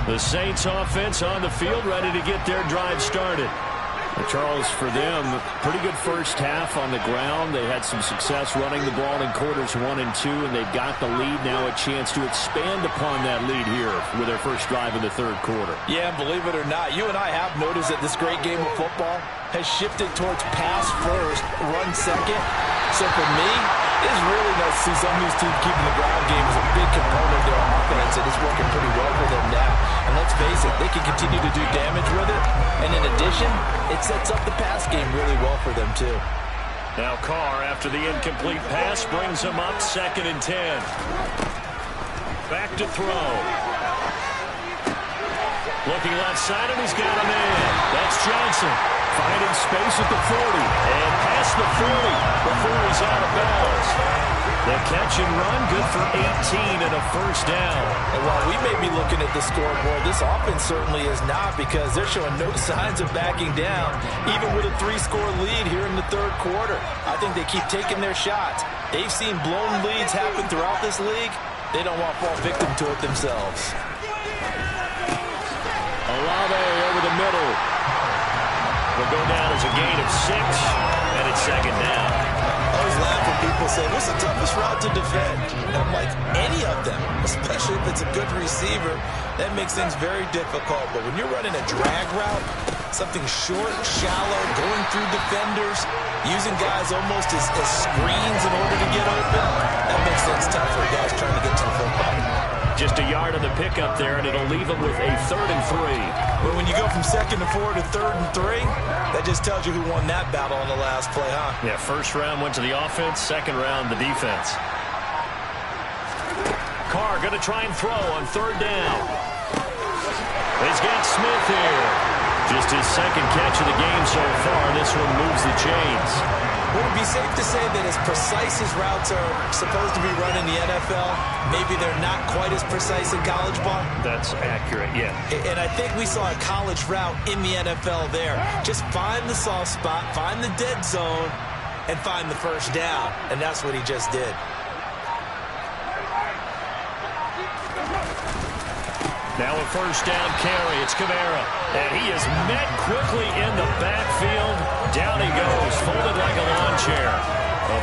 The Saints offense on the field, ready to get their drive started. Charles, for them, pretty good first half on the ground. They had some success running the ball in quarters 1 and 2, and they've got the lead now, a chance to expand upon that lead here with their first drive in the third quarter. Yeah, believe it or not, you and I have noticed that this great game of football has shifted towards pass first, run second. So for me, it's really nice to see some of these teams keeping the ground game as a big component of their offense, and it's working pretty well for them now. And let's face it, they can continue to do damage with it. And in addition, it sets up the pass game really well for them, too. Now Carr, after the incomplete pass, brings him up 2nd and 10. Back to throw. Looking left side, and he's got a man. That's Johnson. Finding space at the 40. And past the 40 before he's out of bounds. The catch and run, good for 18 and a first down. And while we may be looking at the scoreboard, this offense certainly is not, because they're showing no signs of backing down, even with a 3-score lead here in the third quarter. I think they keep taking their shots. They've seen blown leads happen throughout this league. They don't want to fall victim to it themselves. Olave over the middle. Will go down as a gain of 6, and it's 2nd down. I always laugh when people say, what's the toughest route to defend? And I'm like, any of them, especially if it's a good receiver. That makes things very difficult. But when you're running a drag route, something short, shallow, going through defenders, using guys almost as screens in order to get open, that makes things tough for guys trying to get to the football. Just a yard on the pickup there, and it'll leave them with a 3rd and 3. But when you go from 2nd and 4 to 3rd and 3, that just tells you who won that battle on the last play, huh? Yeah, first round went to the offense, second round the defense. Carr going to try and throw on 3rd down. He's got Smith here. Just his 2nd catch of the game so far. This one moves the chains. Would it be safe to say that as precise as routes are supposed to be run in the NFL, maybe they're not quite as precise in college ball? That's accurate, yeah. And I think we saw a college route in the NFL there. Just find the soft spot, find the dead zone, and find the first down. And that's what he just did. Now a first down carry. It's Kamara. And he is met quickly in the backfield. Down he goes, folded like a lawn chair.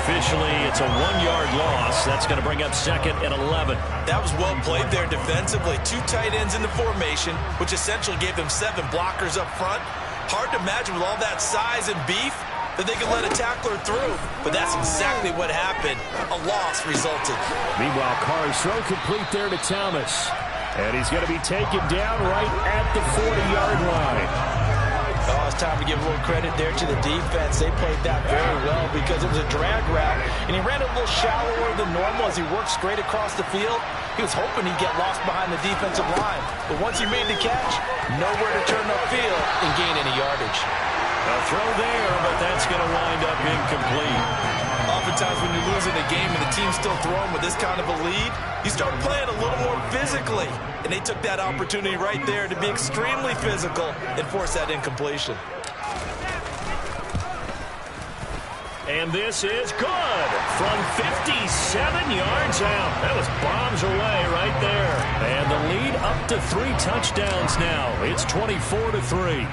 Officially, it's a 1-yard loss. That's going to bring up 2nd and 11. That was well played there defensively. 2 tight ends in the formation, which essentially gave them 7 blockers up front. Hard to imagine with all that size and beef that they could let a tackler through. But that's exactly what happened. A loss resulted. Meanwhile, Carr's throw complete there to Thomas. And he's going to be taken down right at the 40-yard line. Oh, it's time to give a little credit there to the defense. They played that very well because it was a drag route, and he ran a little shallower than normal as he worked straight across the field. He was hoping he'd get lost behind the defensive line. But once he made the catch, nowhere to turn upfield and gain any yardage. A throw there, but that's going to wind up incomplete. Oftentimes when you're losing a game and the team's still throwing with this kind of a lead, you start playing a little more physically. And they took that opportunity right there to be extremely physical and force that incompletion. And this is good from 57 yards out. That was bombs away right there. And the lead up to 3 touchdowns now. It's 24-3.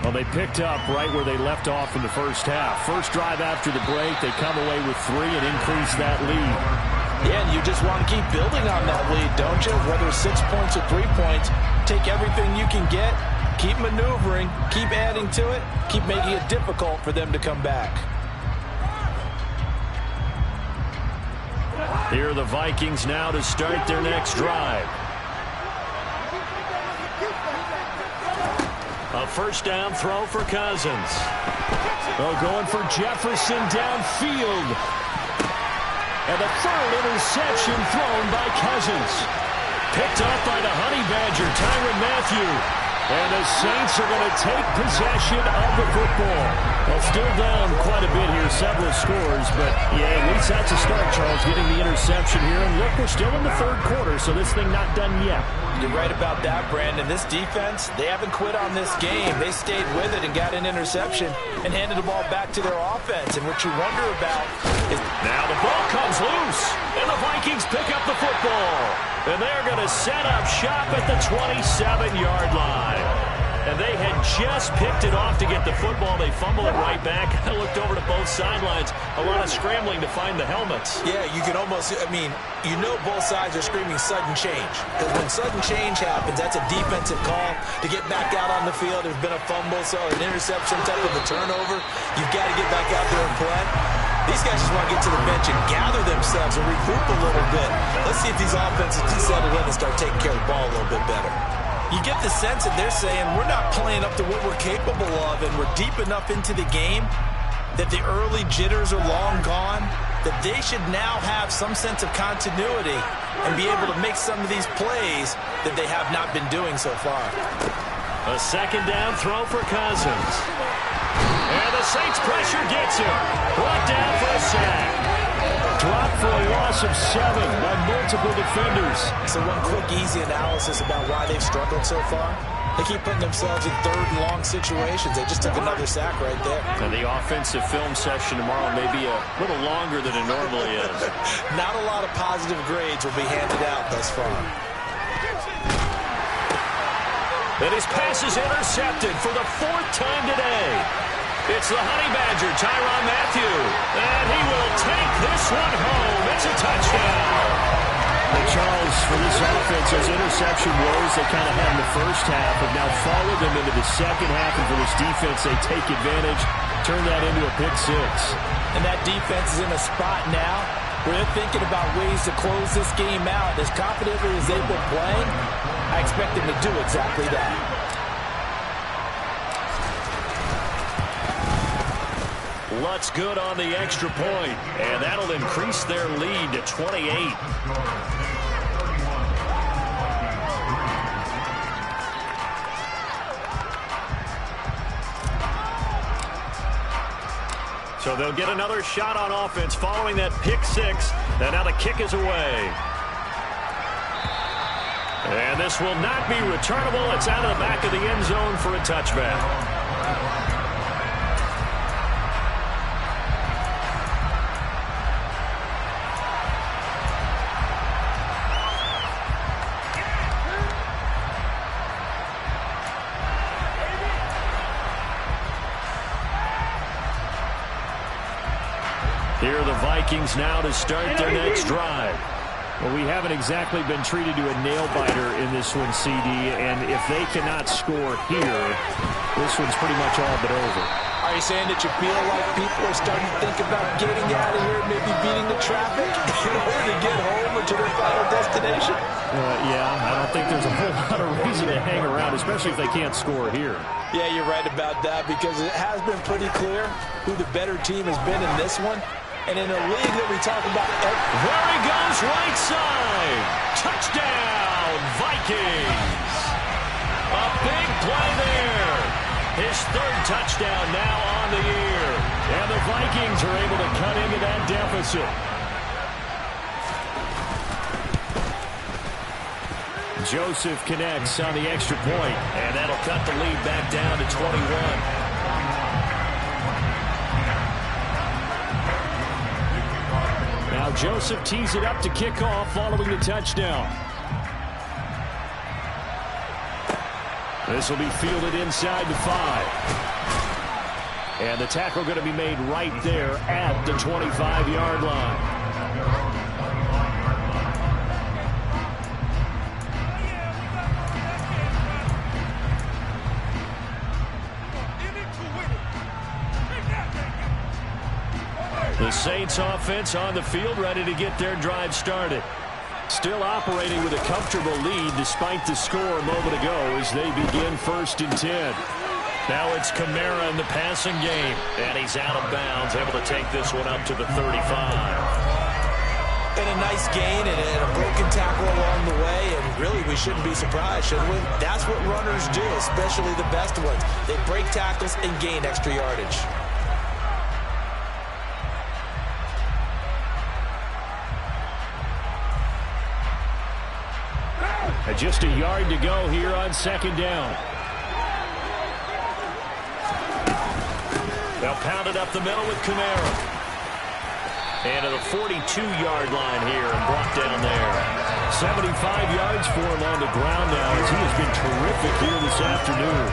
Well, they picked up right where they left off in the first half. First drive after the break, they come away with 3 and increase that lead. Yeah, and you just want to keep building on that lead, don't you? Whether it's 6 points or 3 points, take everything you can get, keep maneuvering, keep adding to it, keep making it difficult for them to come back. Here are the Vikings now to start their next drive. A first down throw for Cousins. Oh, going for Jefferson downfield. And the 3rd interception thrown by Cousins. Picked up by the Honey Badger, Tyrann Mathieu. And the Saints are going to take possession of the football. Well, still down quite a bit here, several scores. But, yeah, at least that's a start, Charles, getting the interception here. And look, we're still in the third quarter, so this thing not done yet. You're right about that, Brandon. This defense, they haven't quit on this game. They stayed with it and got an interception and handed the ball back to their offense. And what you wonder about is... Now the ball comes loose, and the Vikings pick up the football. And they're going to set up shop at the 27-yard line. And they had just picked it off to get the football. They fumble it right back. I looked over to both sidelines. A lot of scrambling to find the helmets. Yeah, you can almost, you know both sides are screaming sudden change. Because when sudden change happens, that's a defensive call to get back out on the field. There's been a fumble, so an interception type of a turnover. You've got to get back out there and play. These guys just want to get to the bench and gather themselves and regroup a little bit. Let's see if these offenses can settle in and start taking care of the ball a little bit better. You get the sense that they're saying we're not playing up to what we're capable of, and we're deep enough into the game that the early jitters are long gone, that they should now have some sense of continuity and be able to make some of these plays that they have not been doing so far. A second down throw for Cousins. And the Saints pressure gets him. Brought down for a sack. Dropped for a loss of 7 by multiple defenders. So one quick, easy analysis about why they've struggled so far. They keep putting themselves in third and long situations. They just took another sack right there. And the offensive film session tomorrow may be a little longer than it normally is. Not a lot of positive grades will be handed out thus far. And his pass is intercepted for the 4th time today. It's the Honey Badger, Tyrann Mathieu. And he will take this one home. It's a touchdown. And Charles, for this offense, those interception woes they kind of had in the first half have now followed them into the second half. And for this defense, they take advantage, turn that into a pick 6. And that defense is in a spot now where they're thinking about ways to close this game out. As confidently as they've been playing, I expect them to do exactly that. Lutz good on the extra point, and that'll increase their lead to 28. So they'll get another shot on offense following that pick 6, and now the kick is away. And this will not be returnable. It's out of the back of the end zone for a touchback. Here are the Vikings now to start their next drive. Well, we haven't exactly been treated to a nail-biter in this one, CD, and if they cannot score here, this one's pretty much all but over. Are you saying that you feel like people are starting to think about getting out of here, maybe beating the traffic in order to get home or to their final destination? Yeah, I don't think there's a whole lot of reason to hang around, especially if they can't score here. Yeah, you're right about that, because it has been pretty clear who the better team has been in this one. And in a league that we talk about... There he goes, right side. Touchdown, Vikings. A big play there. His 3rd touchdown now on the year. And the Vikings are able to cut into that deficit. Joseph connects on the extra point, and that'll cut the lead back down to 21. Now Joseph tees it up to kick off following the touchdown. This will be fielded inside the 5. And the tackle going to be made right there at the 25-yard line. The Saints offense on the field, ready to get their drive started. Still operating with a comfortable lead despite the score a moment ago as they begin 1st and 10. Now it's Kamara in the passing game, and he's out of bounds, able to take this one up to the 35. And a nice gain and a broken tackle along the way, and really we shouldn't be surprised, should we? That's what runners do, especially the best ones. They break tackles and gain extra yardage. Just a yard to go here on 2nd down. They'll pound it up the middle with Kamara. And to the 42-yard line here and brought down there. 75 yards for him on the ground now as he has been terrific here this afternoon.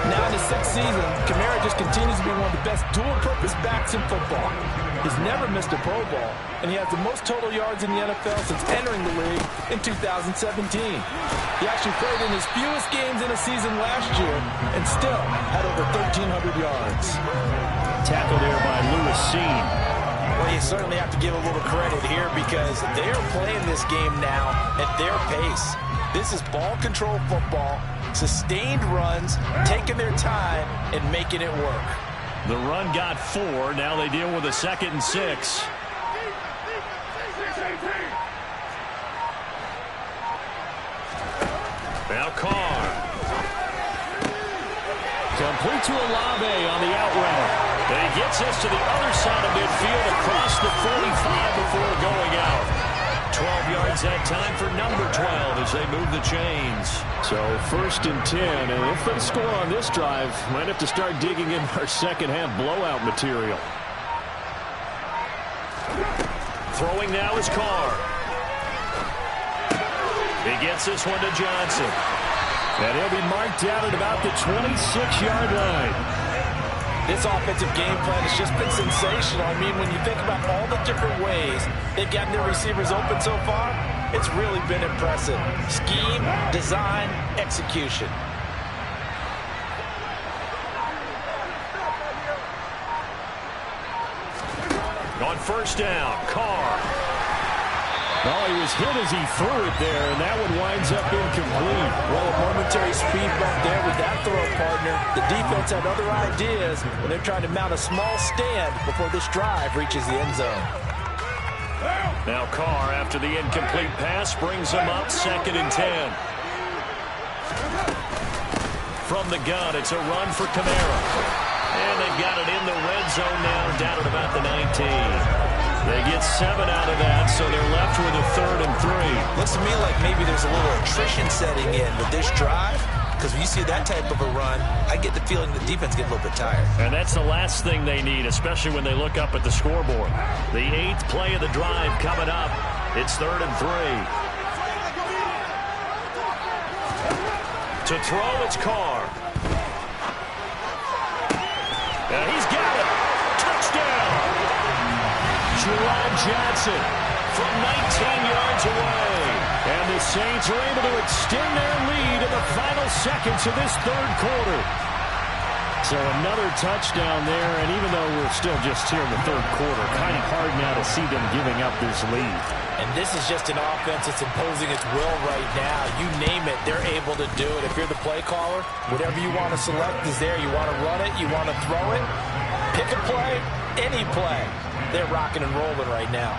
Now in his 6th season, Kamara just continues to be one of the best dual-purpose backs in football. He's never missed a Pro Bowl, and he has the most total yards in the NFL since entering the league in 2017. He actually played in his fewest games in a season last year and still had over 1,300 yards. Tackle there by Lewis Cine. Well, you certainly have to give a little credit here because they're playing this game now at their pace. This is ball control football, sustained runs, taking their time, and making it work. The run got 4. Now they deal with a 2nd and 6. Now Carr. Complete to Olave on the out route. And he gets us to the other side of midfield across the 45 before going out. 12 yards that time for number 12 as they move the chains. So 1st and 10, and if they score on this drive, might have to start digging in our second half blowout material. Throwing now is Carr. He gets this one to Johnson. And he'll be marked down at about the 26-yard line. This offensive game plan has just been sensational. I mean, when you think about all the different ways they've gotten their receivers open so far, it's really been impressive. Scheme, design, execution. On 1st down, Carr. Oh, he was hit as he threw it there, and that one winds up incomplete. Well, a momentary speed bump there with that throw, partner. The defense had other ideas when they're trying to mount a small stand before this drive reaches the end zone. Now Carr, after the incomplete pass, brings him up 2nd and 10. From the gun, it's a run for Kamara. And they've got it in the red zone now, down at about the 19. They get 7 out of that, so they're left with a 3rd and 3. Looks to me like maybe there's a little attrition setting in with this drive, because when you see that type of a run, I get the feeling the defense get a little bit tired. And that's the last thing they need, especially when they look up at the scoreboard. The 8th play of the drive coming up. It's 3rd and 3. To throw, it's Carr. And he's got it. Touchdown. Jerron Johnson from 19 yards away. And the Saints are able to extend their lead in the final seconds of this 3rd quarter. So another touchdown there, and even though we're still just here in the 3rd quarter, kind of hard now to see them giving up this lead. And this is just an offense that's imposing its will right now. You name it, they're able to do it. If you're the play caller, whatever you want to select is there. You want to run it, you want to throw it, pick a play, any play. They're rocking and rolling right now.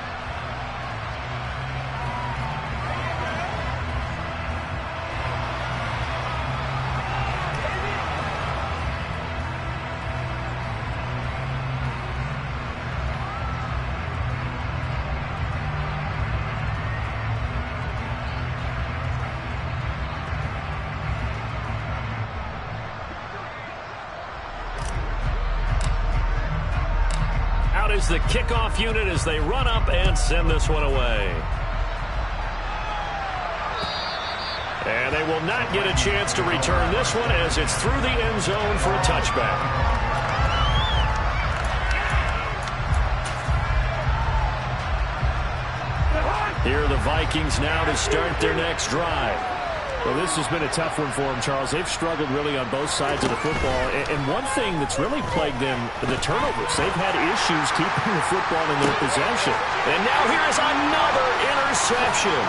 Is the kickoff unit as they run up and send this one away. And they will not get a chance to return this one as it's through the end zone for a touchback. Here are the Vikings now to start their next drive. Well, this has been a tough one for them, Charles. They've struggled really on both sides of the football. And one thing that's really plagued them, the turnovers. They've had issues keeping the football in their possession. And now here's another interception.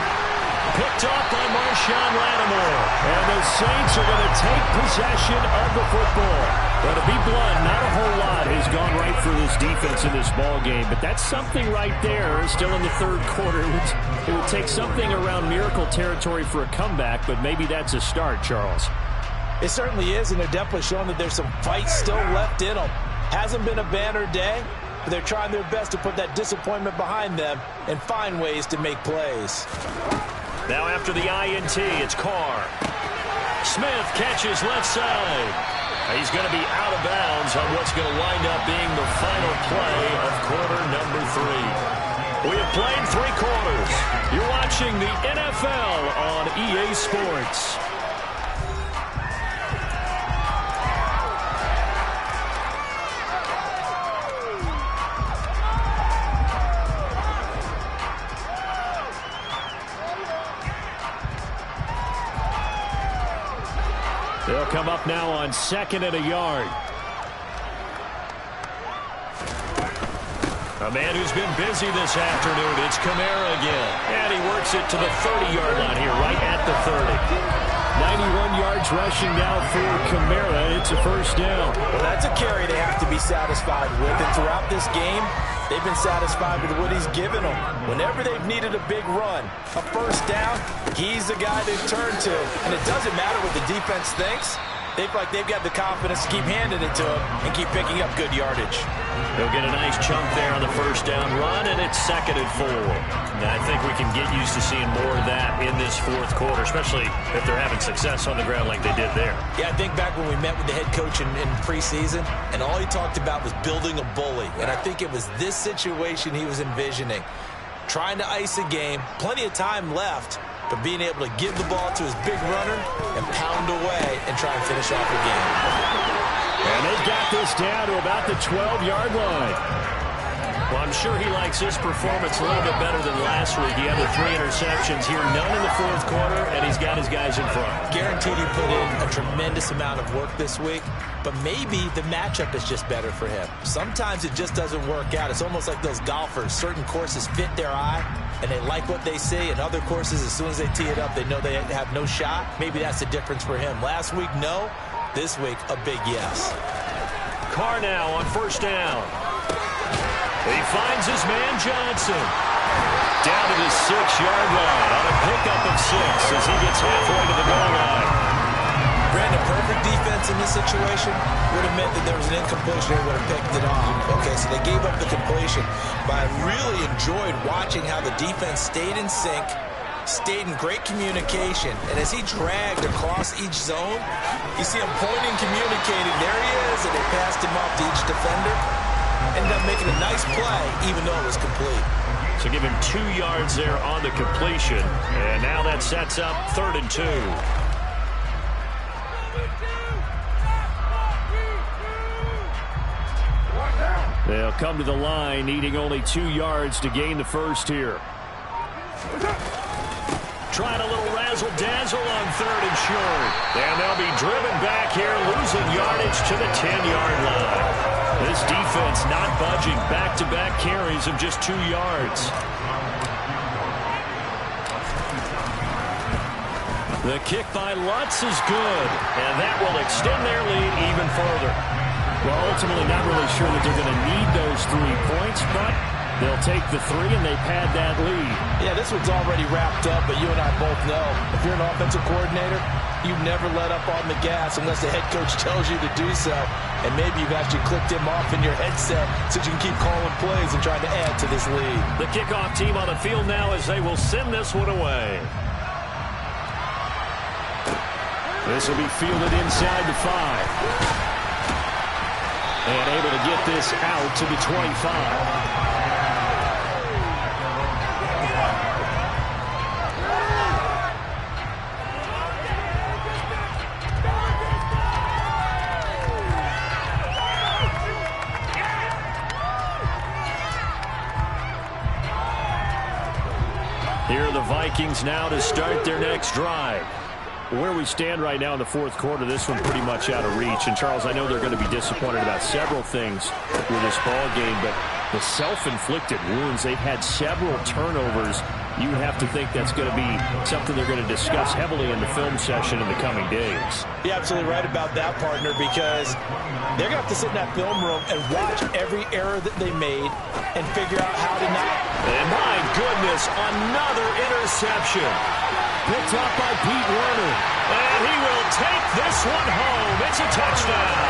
Picked off by Marshawn Lattimore. And the Saints are going to take possession of the football. But to be blunt, not a whole lot has gone right for this defense in this ball game. But that's something right there, still in the 3rd quarter. It would take something around miracle territory for a comeback, but maybe that's a start, Charles. It certainly is, and they're definitely showing that there's some fight still left in them. Hasn't been a banner day, but they're trying their best to put that disappointment behind them and find ways to make plays. Now after the INT, it's Carr. Smith catches left side. He's going to be out of bounds on what's going to wind up being the final play of quarter number 3. We have played 3 quarters. You're watching watching the NFL on EA Sports. They'll come up now on 2nd and a yard. A man who's been busy this afternoon. It's Kamara again. And he works it to the 30-yard line here, right at the 30. 91 yards rushing now for Kamara. It's a first down. Well, that's a carry they have to be satisfied with. And throughout this game, they've been satisfied with what he's given them. Whenever they've needed a big run, a first down, he's the guy they've turned to. And it doesn't matter what the defense thinks. They feel like they've got the confidence to keep handing it to him and keep picking up good yardage. He'll get a nice chunk there on the first down run, and it's 2nd and 4. And I think we can get used to seeing more of that in this fourth quarter, especially if they're having success on the ground like they did there. Yeah, I think back when we met with the head coach in preseason, and all he talked about was building a bully. And I think it was this situation he was envisioning. Trying to ice a game, plenty of time left, but being able to give the ball to his big runner and pound away and try and finish off the game. And they've got this down to about the 12-yard line. Well, I'm sure he likes his performance a little bit better than last week. He had the 3 interceptions here, none in the fourth quarter, and he's got his guys in front. Guaranteed he put in a tremendous amount of work this week, but maybe the matchup is just better for him. Sometimes it just doesn't work out. It's almost like those golfers. Certain courses fit their eye, and they like what they see, and other courses, as soon as they tee it up, they know they have no shot. Maybe that's the difference for him. Last week, no. This week, a big yes. Carr now on first down. He finds his man Johnson. Down to the 6-yard line on a pickup of 6 as he gets halfway to the goal line. Brandon, perfect defense in this situation would have meant that there was an incompletion. They would have picked it off. Okay, so they gave up the completion. But I really enjoyed watching how the defense stayed in sync, stayed in great communication, and as he dragged across each zone, you see him pointing, communicating. There he is, and they passed him off to each defender. Ended up making a nice play, even though it was complete. So give him 2 yards there on the completion, and now that sets up 3rd and 2. They'll come to the line, needing only 2 yards to gain the first here. Trying a little razzle-dazzle on 3rd and short. And they'll be driven back here, losing yardage to the 10-yard line. This defense not budging. Back-to-back carries of just 2 yards. The kick by Lutz is good, and that will extend their lead even further. Well, ultimately not really sure that they're going to need those 3 points, but they'll take the 3 and they pad that lead. Yeah, this one's already wrapped up, but you and I both know if you're an offensive coordinator, you never let up on the gas unless the head coach tells you to do so. And maybe you've actually clicked him off in your headset so you can keep calling plays and trying to add to this lead. The kickoff team on the field now as they will send this one away. This will be fielded inside the 5. And able to get this out to the 25. Here are the Vikings now to start their next drive. Where we stand right now in the fourth quarter, this one pretty much out of reach. And, Charles, I know they're going to be disappointed about several things with this ball game, but the self-inflicted wounds, they've had several turnovers. You have to think that's going to be something they're going to discuss heavily in the film session in the coming days. You're absolutely right about that, partner, because they're going to have to sit in that film room and watch every error that they made and figure out how to not. And, my goodness, another interception. Picked up by Pete Werner. And he will take this one home. It's a touchdown.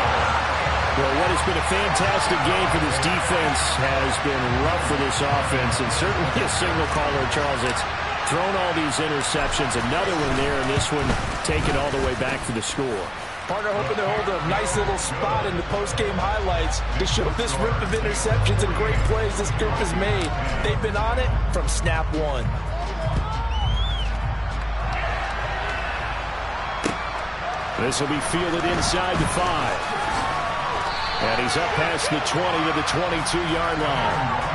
Well, what has been a fantastic game for this defense has been rough for this offense. And certainly a single caller, Charles, it's thrown all these interceptions. Another one there, and this one taken all the way back for the score. Partner hoping to hold a nice little spot in the post-game highlights to show this rip of interceptions and great plays this group has made. They've been on it from snap one. This will be fielded inside the 5. And he's up past the 20 to the 22-yard line.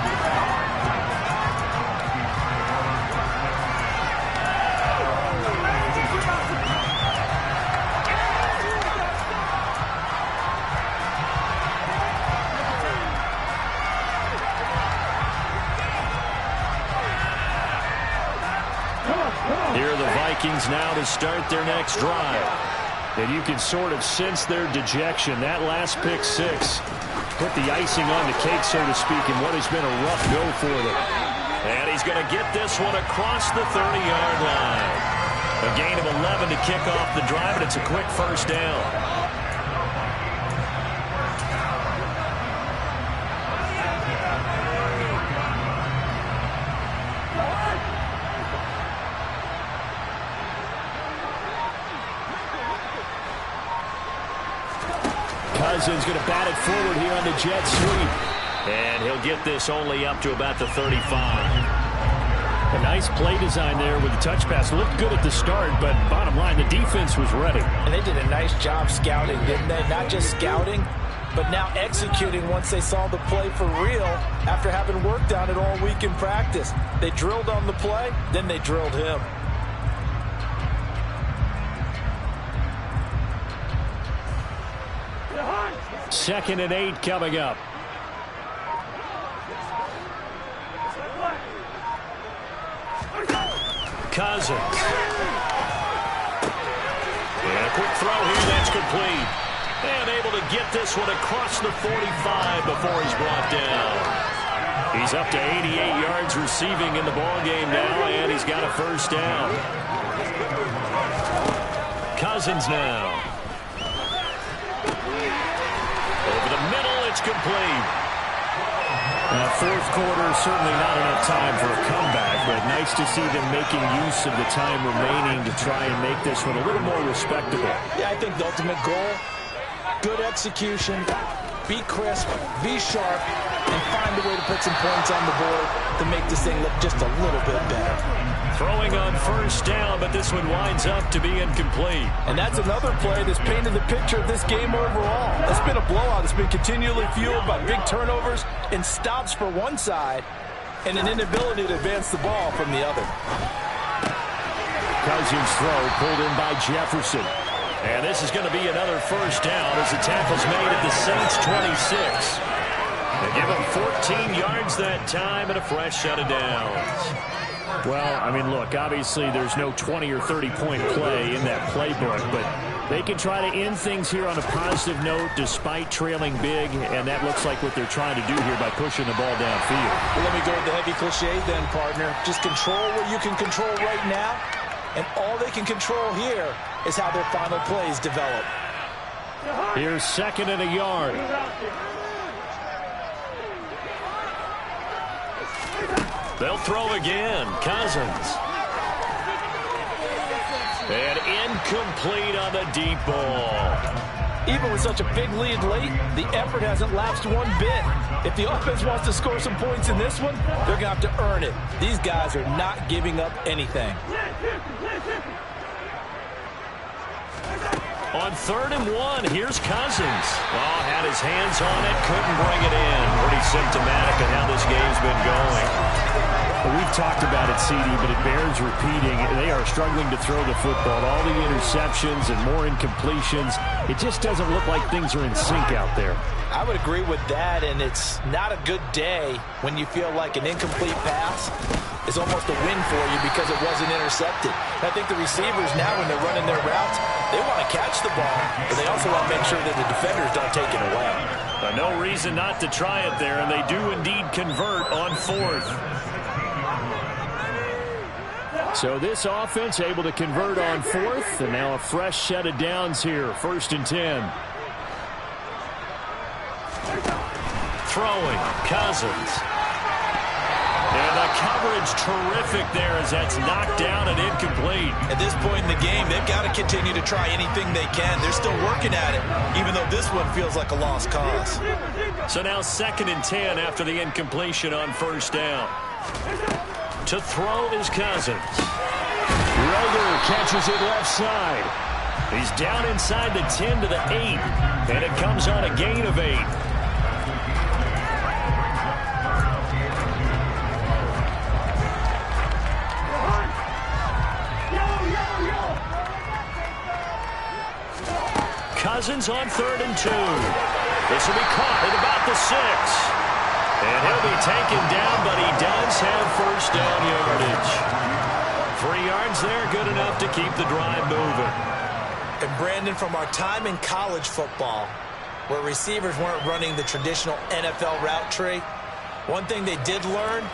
Here are the Vikings now to start their next drive. And you can sort of sense their dejection. That last pick six put the icing on the cake, so to speak, in what has been a rough go for them. And he's going to get this one across the 30-yard line. A gain of 11 to kick off the drive, and it's a quick first down. Cousins going to bat it forward here on the jet sweep. And he'll get this only up to about the 35. A nice play design there with the touch pass. Looked good at the start, but bottom line, the defense was ready. And they did a nice job scouting, didn't they? Not just scouting, but now executing once they saw the play for real after having worked on it all week in practice. They drilled on the play, then they drilled him. Second and 8 coming up. Cousins. And a quick throw here, that's complete. And able to get this one across the 45 before he's brought down. He's up to 88 yards receiving in the ballgame now, and he's got a first down. Cousins now. Over the middle, it's complete. Fourth quarter, certainly not enough time for a comeback, but nice to see them making use of the time remaining to try and make this one a little more respectable. Yeah, I think the ultimate goal, good execution, be crisp, be sharp, and find a way to put some points on the board to make this thing look just a little bit better. Throwing on first down, but this one winds up to be incomplete. And that's another play that's painted the picture of this game overall. It's been a blowout. It's been continually fueled by big turnovers and stops for one side and an inability to advance the ball from the other. Cousins' throw pulled in by Jefferson. And this is going to be another first down as the tackle's made at the Saints' 26. They give him 14 yards that time and a fresh set of downs. Well, I mean, look, obviously there's no 20 or 30-point play in that playbook, but they can try to end things here on a positive note despite trailing big, and that looks like what they're trying to do here by pushing the ball downfield. Well, let me go with the heavy cliche then, partner. Just control what you can control right now, and all they can control here is how their final plays develop. Here's second and a yard. They'll throw again. Cousins. And incomplete on the deep ball. Even with such a big lead late, the effort hasn't lapsed one bit. If the offense wants to score some points in this one, they're going to have to earn it. These guys are not giving up anything. On 3rd and 1, here's Cousins. Oh, had his hands on it, couldn't bring it in. Pretty symptomatic of how this game's been going. Well, we've talked about it, CD, but it bears repeating. They are struggling to throw the football. All the interceptions and more incompletions. It just doesn't look like things are in sync out there. I would agree with that, and it's not a good day when you feel like an incomplete pass is almost a win for you because it wasn't intercepted. I think the receivers now, when they're running their routes, they want to catch the ball, but they also want to make sure that the defenders don't take it away. No reason not to try it there, and they do indeed convert on 4th. So this offense able to convert on 4th, and now a fresh set of downs here, 1st and 10. Throwing, Cousins. And the coverage terrific there as that's knocked down and incomplete. At this point in the game, they've got to continue to try anything they can. They're still working at it, even though this one feels like a lost cause. So now 2nd and 10 after the incompletion on first down. To throw is Cousins. Roger catches it left side. He's down inside the 10 to the 8, and it comes on a gain of 8. Cousins on 3rd and 2. This will be caught at about the 6. And he'll be taken down, but he does have first down yardage. 3 yards there, good enough to keep the drive moving. And Brandon, from our time in college football, where receivers weren't running the traditional NFL route tree, one thing they did learn,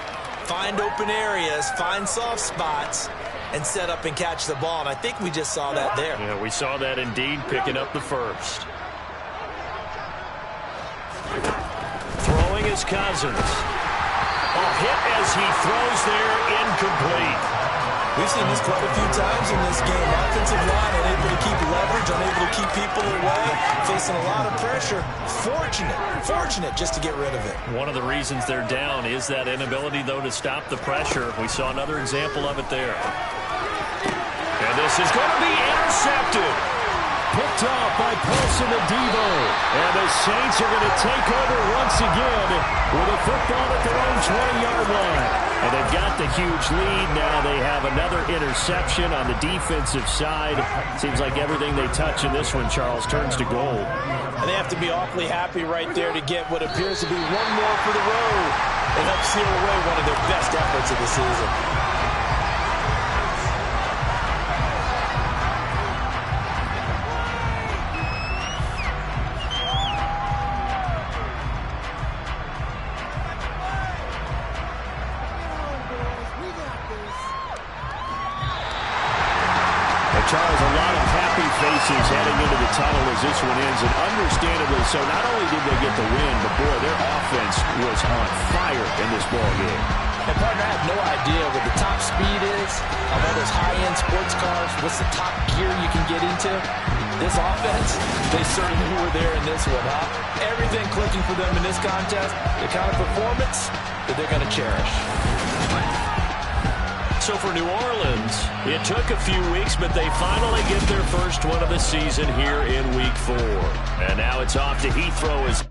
find open areas, find soft spots, and set up and catch the ball. And I think we just saw that there. Yeah, we saw that indeed, picking up the first. Throwing is Cousins. Hit as he throws there, incomplete. We've seen this quite a few times in this game. Offensive line unable to keep leverage, unable to keep people away, facing a lot of pressure. Fortunate just to get rid of it. One of the reasons they're down is that inability, though, to stop the pressure. We saw another example of it there. And this is going to be intercepted. Picked off by Paulson Adebo. And the Saints are going to take over once again with a football at their own 20-yard line. And they've got the huge lead. Now they have another interception on the defensive side. Seems like everything they touch in this one, Charles, turns to gold. And they have to be awfully happy right there to get what appears to be one more for the road and help seal away one of their best efforts of the season. Charles, a lot of happy faces heading into the tunnel as this one ends, and understandably so. Not only did they get the win, but boy, their offense was on fire in this ball game. And partner, I have no idea what the top speed is on all those high-end sports cars. What's the top gear you can get into? This offense, they certainly were there in this one, huh? Everything clicking for them in this contest, the kind of performance that they're going to cherish. So for New Orleans, it took a few weeks, but they finally get their first one of the season here in Week 4. And now it's off to Heathrow as